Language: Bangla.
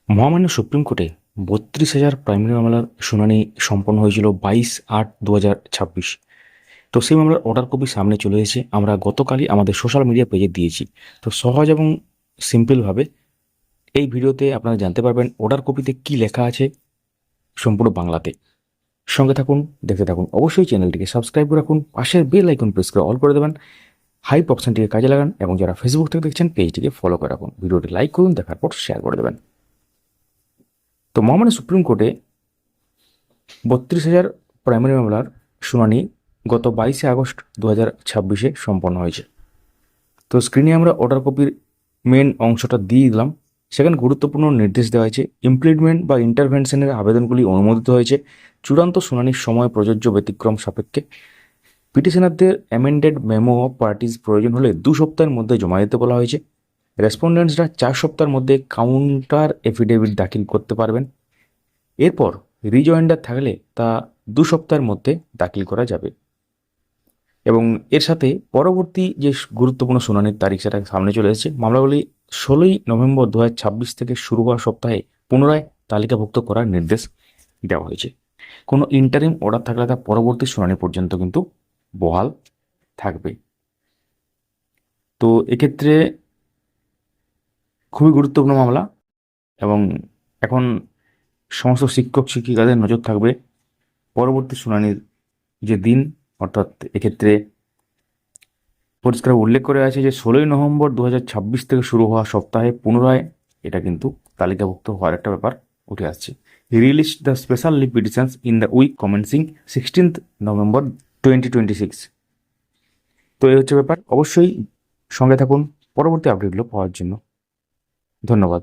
মহামান্য সুপ্রিম কোর্টে ৩২,০০০ প্রাইমারি মামলার শুনানি সম্পন্ন হয়েছিল 22/8/2026। তো সেই মামলার অর্ডার কপি সামনে চলে এসেছে। আমরা গতকালই আমাদের সোশ্যাল মিডিয়া পেজে দিয়েছি। তো সহজ এবং সিম্পলভাবে এই ভিডিওতে আপনারা জানতে পারবেন অর্ডার কপিতে কি লেখা আছে সম্পূর্ণ বাংলাতে। সঙ্গে থাকুন, দেখতে থাকুন। অবশ্যই চ্যানেলটিকে সাবস্ক্রাইব করে রাখুন, পাশের বেল আইকন প্রেস করে অল করে দেবেন, হাইপ অপশনটিকে কাজে লাগান এবং যারা ফেসবুক থেকে দেখছেন পেজটিকে ফলো করে রাখুন। ভিডিওটি লাইক করুন, দেখার পর শেয়ার করে দেবেন। তো মহামান্য সুপ্রিম কোর্টে ৩২,০০০ প্রাইমারি মামলার শুনানি গত 22শে আগস্ট 2026 সম্পন্ন হয়েছে। তো স্ক্রিনে আমরা অর্ডার কপির মেন অংশটা দিয়ে দিলাম। সেখানে গুরুত্বপূর্ণ নির্দেশ দেওয়া হয়েছে। ইমপ্লিডমেন্ট বা ইন্টারভেনশনের আবেদনগুলি অনুমোদিত হয়েছে চূড়ান্ত শুনানির সময় প্রযোজ্য ব্যতিক্রম সাপেক্ষে। পিটিশনারদের অ্যামেন্ডেড মেমো অফ পার্টিজ প্রয়োজন হলে 2 সপ্তাহের মধ্যে জমা দিতে বলা হয়েছে। রেসপন্ডেন্টসরা 4 সপ্তাহের মধ্যে কাউন্টার এফিডেভিট দাখিল করতে পারবেন। এরপর রিজয়েন্ডার থাকলে তা 2 সপ্তাহের মধ্যে দাখিল করা যাবে। এবং এর সাথে পরবর্তী যে গুরুত্বপূর্ণ শুনানির তারিখ সেটা সামনে চলে এসেছে। মামলাগুলি 16ই নভেম্বর 2026 থেকে শুরু হওয়া সপ্তাহে পুনরায় তালিকাভুক্ত করার নির্দেশ দেওয়া হয়েছে। কোনো ইন্টারিম অর্ডার থাকলে তা পরবর্তী শুনানি পর্যন্ত কিন্তু বহাল থাকবে। তো এক্ষেত্রে খুবই গুরুত্বপূর্ণ মামলা এবং এখন সমস্ত শিক্ষক শিক্ষিকাদের নজর থাকবে পরবর্তী শুনানির যে দিন, অর্থাৎ এক্ষেত্রে পরিষ্কার উল্লেখ করে আছে যে 16ই নভেম্বর 2026 থেকে শুরু হওয়া সপ্তাহে পুনরায় এটা কিন্তু তালিকাভুক্ত হওয়ার একটা ব্যাপার উঠে আসছে। Release the special leave petitions in the week commencing 16th November 2026। তো এই হচ্ছে ব্যাপার। অবশ্যই সঙ্গে থাকুন পরবর্তী আপডেটগুলো পাওয়ার জন্য। ধন্যবাদ।